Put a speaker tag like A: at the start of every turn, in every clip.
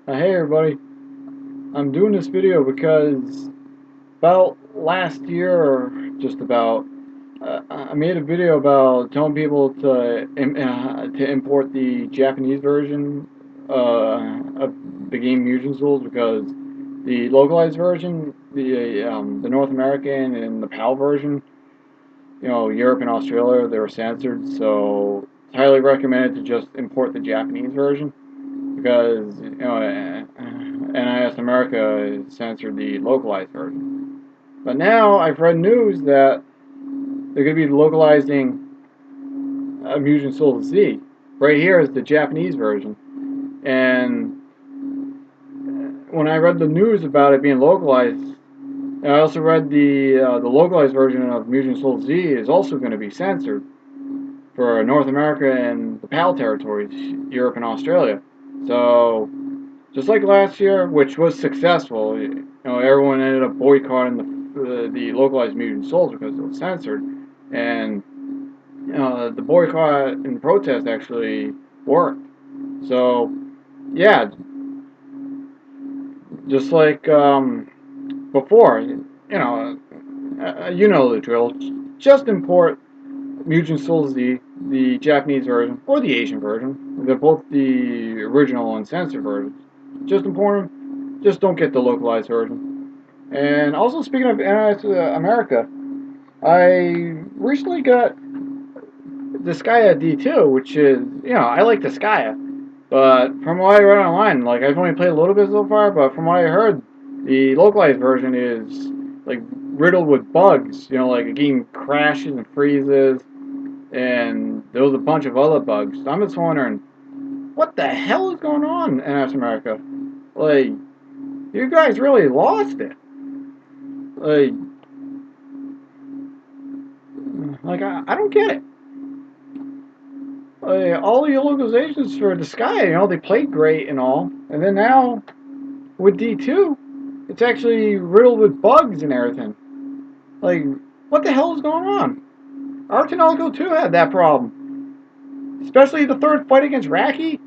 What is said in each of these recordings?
A: Hey everybody, I'm doing this video because about last year, or just about, I made a video about telling people to import the Japanese version of the game Mugen Souls because the localized version, the North American and the PAL version, Europe and Australia, they were censored. So it's highly recommended to just import the Japanese version because NIS America censored the localized version. But now I've read news that they're going to be localizing Mugen Souls Z. Right here is the Japanese version, and when I read the news about it being localized, and I also read the localized version of Mugen Souls Z is also going to be censored for North America and the PAL territories, Europe and Australia. So just like last year, which was successful, everyone ended up boycotting the localized Mugen Souls because it was censored, and the boycott and protest actually worked. So yeah, just like before, you know the drill. Just import Mugen Souls Z, the Japanese version or the Asian version. They're both the original uncensored versions. Just import them. Just don't get the localized version. And also, speaking of NIS America, I recently got Disgaea D2, which is, I like Disgaea, but from what I read online, like, I've only played a little bit so far, but from what I heard, the localized version is, like, riddled with bugs. Like, the game crashes and freezes, and there was a bunch of other bugs. So I'm just wondering, what the hell is going on in NIS America? Like, you guys really lost it. Like, I don't get it. All the localizations for the Sky, they played great and all, and then now with D2, it's actually riddled with bugs and everything. Like, what the hell is going on? Archinalco 2 had that problem, especially the third fight against Raki.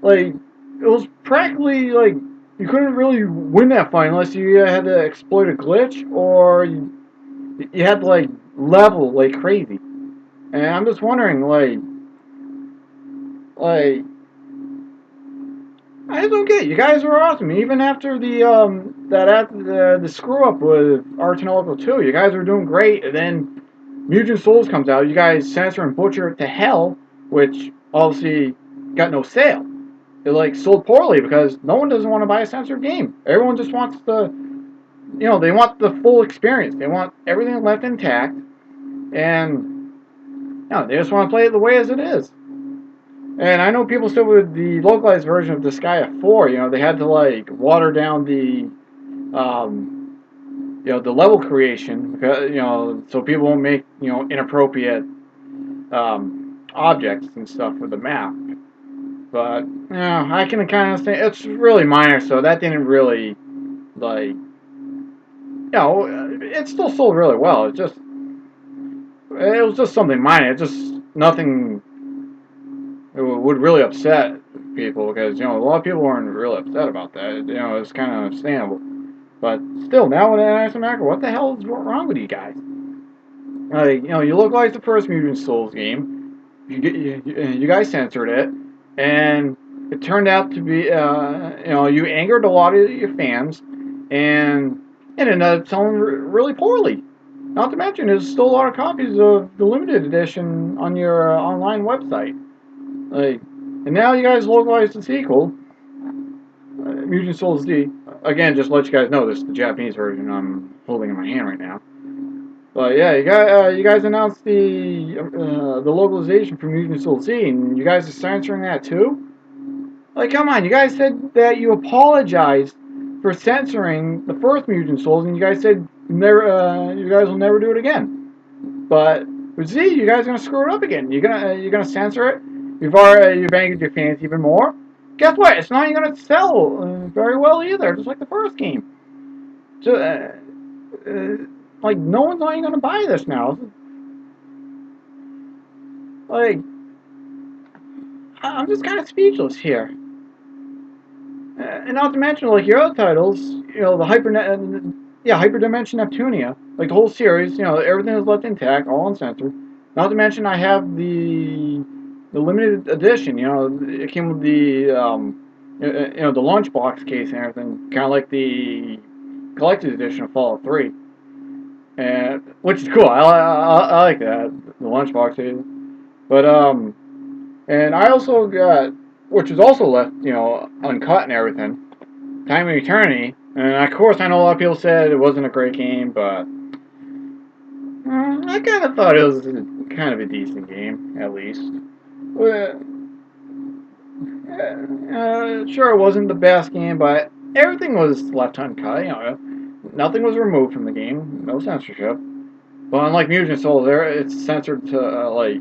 A: Like, it was practically like you couldn't really win that fight unless you had to exploit a glitch or you had to like level like crazy. And I'm just wondering, like I just don't get it. You guys were awesome. Even after the screw up with Archinalco 2, you guys were doing great. And then Mugen Souls comes out. You guys censor and butcher it to hell, which obviously got no sale. It like sold poorly because no one doesn't want to buy a censored game. Everyone just wants they want the full experience. They want everything left intact, and they just want to play it the way as it is. And I know people still with the localized version of Disgaea 4, they had to like water down the level creation because, so people won't make, inappropriate objects and stuff with the map. But, I can kind of say it's really minor, so that didn't really, like, it still sold really well. It was just something minor. It's just nothing it would really upset people because a lot of people weren't really upset about that. It's kind of understandable. But still, now with NIS America, what the hell is wrong with you guys? You look like the first Mugen Souls game. You guys censored it, and it turned out to be you angered a lot of your fans, and it ended up selling really poorly. Not to mention, there's still a lot of copies of the limited edition on your online website. Like, and now you guys localized the sequel, Mugen Souls Z. Again, just to let you guys know, this is the Japanese version I'm holding in my hand right now. But yeah, you guys announced the localization for Mugen Souls Z, and you guys are censoring that too. Like, come on, you guys said that you apologized for censoring the first Mugen Souls, and you guys said you guys will never do it again. But with Z, you guys are gonna screw it up again. You're gonna censor it. You've angered your fans even more. Guess what? It's not even gonna sell very well either, just like the first game. So, uh, like, no one's not even gonna buy this now. Like, I'm just kind of speechless here. And not to mention, like, your other titles, you know, the Hyperdimension Neptunia, like the whole series, you know, everything is left intact, all uncensored. Not to mention, I have the limited edition. You know, it came with the you know, the lunchbox case and everything, kind of like the collector's edition of Fallout 3, and which is cool. I like that, the lunchbox case. But and I also got, which was also left, you know, uncut and everything, Time of Eternity. And of course, I know a lot of people said it wasn't a great game, but I kind of thought it was kind of a decent game, at least. Well, sure, it wasn't the best game, but everything was left uncut. You know, nothing was removed from the game, no censorship. But unlike Mugen Souls, there it's censored to like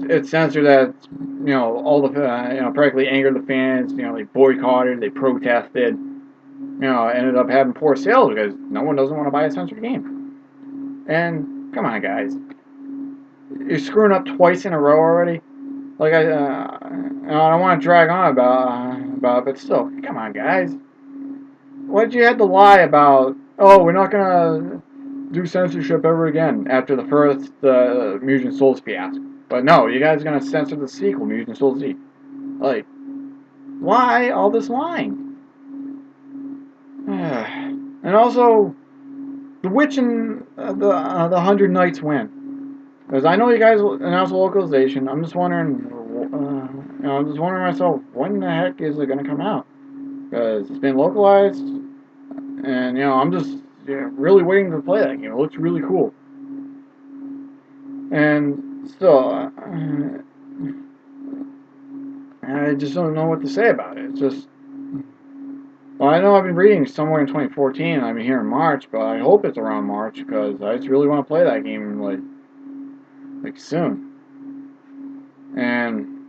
A: it's censored that, you know, all the you know, practically angered the fans. You know, they boycotted, they protested. You know, ended up having poor sales because no one doesn't want to buy a censored game. And come on, guys, you're screwing up twice in a row already. Like I don't want to drag on about it, but still, come on, guys. Why did you have to lie about? Oh, we're not gonna do censorship ever again after the first Mugen Souls fiasco. But no, you guys are gonna censor the sequel, Mugen Souls Z. Like, why all this lying? And also, the Witch and the 100 Knights win. Because I know you guys announced a localization. I'm just wondering, you know, I'm just wondering myself, when the heck is it gonna come out? Because it's been localized, and you know, I'm just, yeah, really waiting to play that game. It looks really cool. And still, I just don't know what to say about it. It's just, well, I know I've been reading somewhere in 2014. I've been here in March, but I hope it's around March because I just really want to play that game like soon. And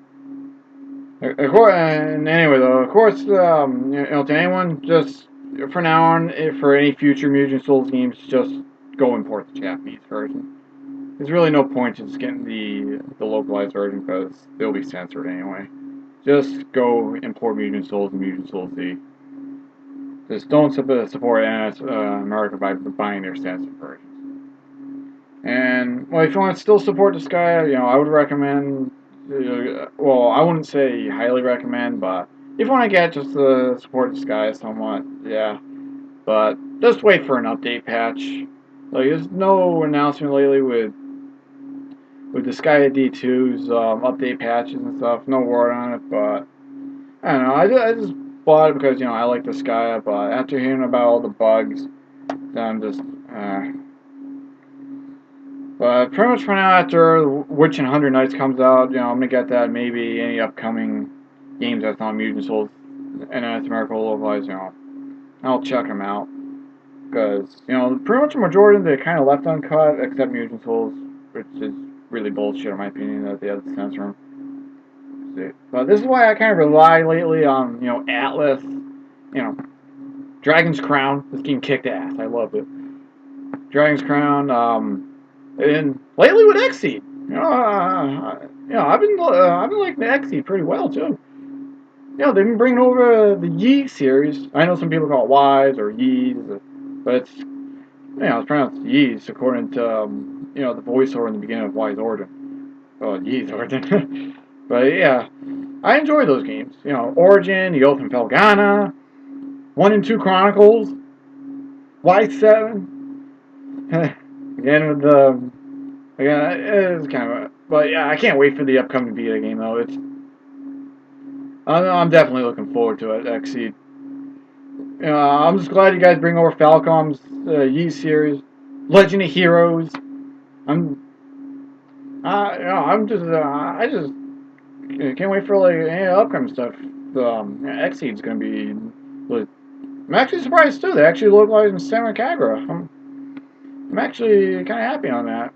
A: of course, and anyway, though, of course, you know, to anyone, just for now on, for any future Mugen Souls games, just go import the Japanese version. There's really no point in just getting the localized version because they'll be censored anyway. Just go import Mugen Souls and Mugen Souls Z. Just don't support NIS America by buying their censored versions. And well, if you want to still support Disgaea, you know, I would recommend. Well, I wouldn't say highly recommend, but if you want to get just to support Disgaea somewhat, yeah. But just wait for an update patch. Like, there's no announcement lately with Disgaea D2's update patches and stuff. No word on it, but I don't know. I just bought it because, you know, I like Disgaea, but after hearing about all the bugs, I'm just. But pretty much for now, after Witch and 100 Nights comes out, you know, I'm gonna get that. Maybe any upcoming games that's not Mugen Souls NIS America localized, you know, I'll check them out. Because, you know, pretty much the majority of them, they kind of left uncut, except Mugen Souls, which is really bullshit in my opinion, that they have to censor them. But this is why I kind of rely lately on, you know, Atlas, you know, Dragon's Crown. This game kicked ass. I loved it. Dragon's Crown, and lately with Xseed, I've been liking the Xseed pretty well too. You know, they've been bringing over the Yi series. I know some people call it Ys or Yees, but it's, you know, it's pronounced Yees according to you know, the voiceover in the beginning of Y's Origin. Oh, Yees Origin. But yeah, I enjoy those games. You know, Origin, The Oath from Felghana, 1 and 2 Chronicles, Y7. Again with the again, it's kind of but yeah, I can't wait for the upcoming Vita game though. I'm definitely looking forward to it. Xseed. You know, I'm just glad you guys bring over Falcom's Yi series, Legend of Heroes. I'm, you know, I just can't wait for like any upcoming stuff. Xseed's gonna be. Like, I'm actually surprised too. They actually localized in Samurai Kagura. I'm actually kind of happy on that.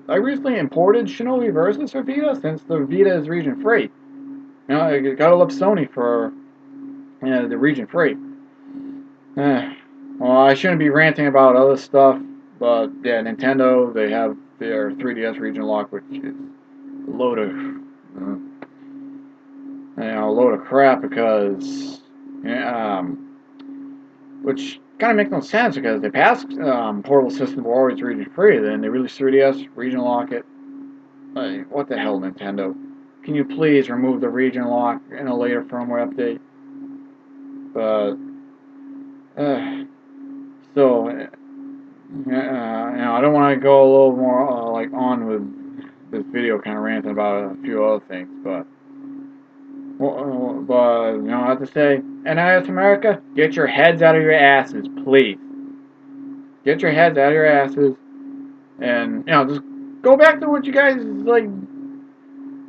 A: I recently imported Shinobi Versus for Vita since the Vita is region free. You know, I gotta love Sony for, you know, the region free. Well, I shouldn't be ranting about other stuff, but yeah, Nintendo, they have their 3DS region lock, which is a load of a load of crap because, which kind of makes no sense because the past portable systems were always region free. Then they released 3DS, region lock it. Like, what the hell, Nintendo? Can you please remove the region lock in a later firmware update? But, still, I don't want to go a little more like on with this video, kind of ranting about a few other things, but I have to say, NIS America, get your heads out of your asses, please. Get your heads out of your asses, and just go back to what you guys like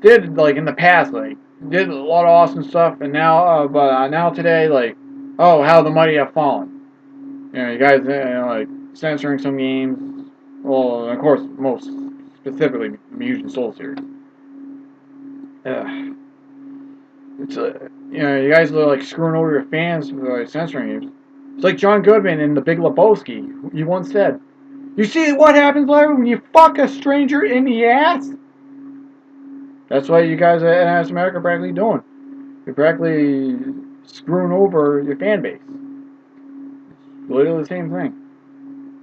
A: did like in the past, like did a lot of awesome stuff, and now, now today, like, oh, how the mighty have fallen. You guys, like censoring some games. Well, of course, most specifically Mugen Souls series. It's you guys are like screwing over your fans by censoring games. It's like John Goodman in The Big Lebowski. He once said, "You see what happens, Larry, when you fuck a stranger in the ass?" That's what you guys at NIS America are practically doing. You're practically screwing over your fan base. It's literally the same thing.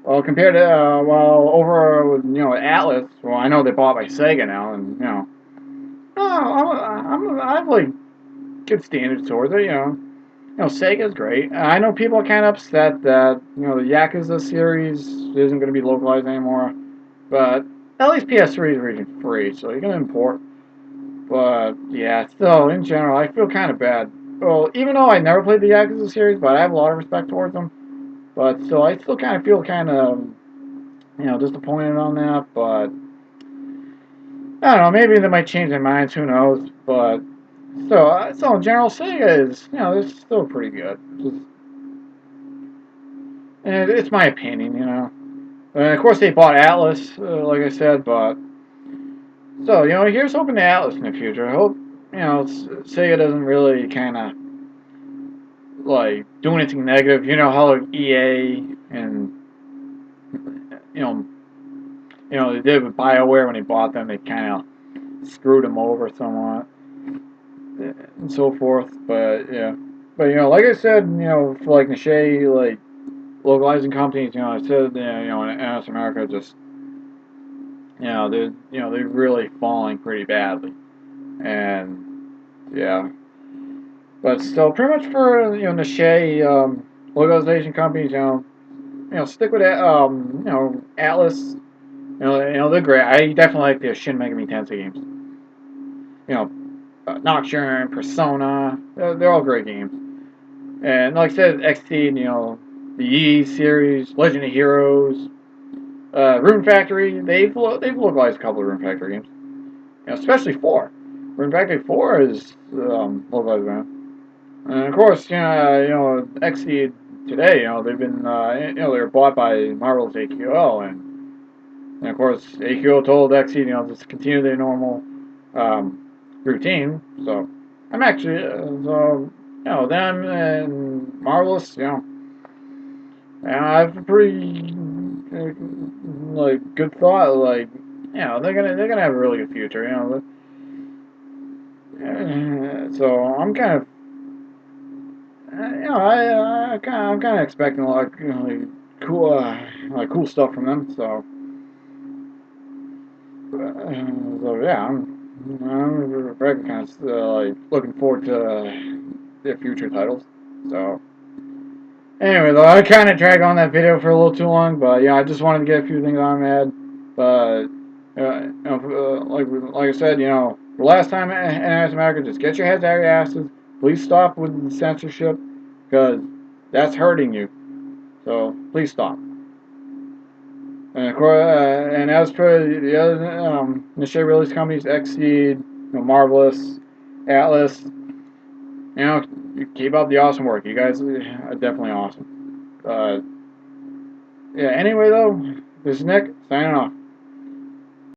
A: Well, compared to over with Atlas. Well, I know they're bought by Sega now, and I have like good standards towards it. Sega's great. I know people are kind of upset that the Yakuza series isn't going to be localized anymore, but at least PS3 is region free, so you can import. But yeah, still in general, I feel kind of bad. Well, even though I never played the Yakuza series, but I have a lot of respect towards them. But still, I still kind of feel kind of disappointed on that. But I don't know, maybe they might change their minds. Who knows? But so in general, Sega is it's still pretty good. And it's my opinion. And of course, they bought Atlas, like I said, but so here's hoping to Atlas in the future. I hope Sega doesn't really kind of like do anything negative. You know how like EA and you know they did with BioWare when they bought them. They kind of screwed them over somewhat and so forth. But yeah, but like I said, for like Niche, like localizing companies, I said, in NS America, just they're really falling pretty badly, and yeah, but still, pretty much for Niche localization companies, stick with it. Atlas, they're great. I definitely like the Shin Megami Tensei games. Nocturne, Persona, they're all great games. And like I said, XT, the Yi series, Legend of Heroes, Rune Factory, they've localized a couple of Rune Factory games. Especially 4. Rune Factory 4 is localized, man. And of course, XT today, they've been, they were bought by Marvel's AQL, and of course, AQL told XT, just to continue their normal routine. So I'm actually, them and Marvelous, I have a pretty like good thought. Like, they're gonna have a really good future. So I'm kind of, I'm kind of expecting a lot of cool stuff from them. So yeah, I'm very kind of like looking forward to their future titles. So anyway, though, I kind of dragged on that video for a little too long, but yeah, I just wanted to get a few things on my head. But like I said, the last time in NIS America, just get your heads out of your asses. Please stop with the censorship, because that's hurting you. So please stop. And of course, and as for the other niche release companies, Exceed, Marvelous, Atlas, you keep up the awesome work. You guys are definitely awesome. Yeah. Anyway, though, this is Nick signing off.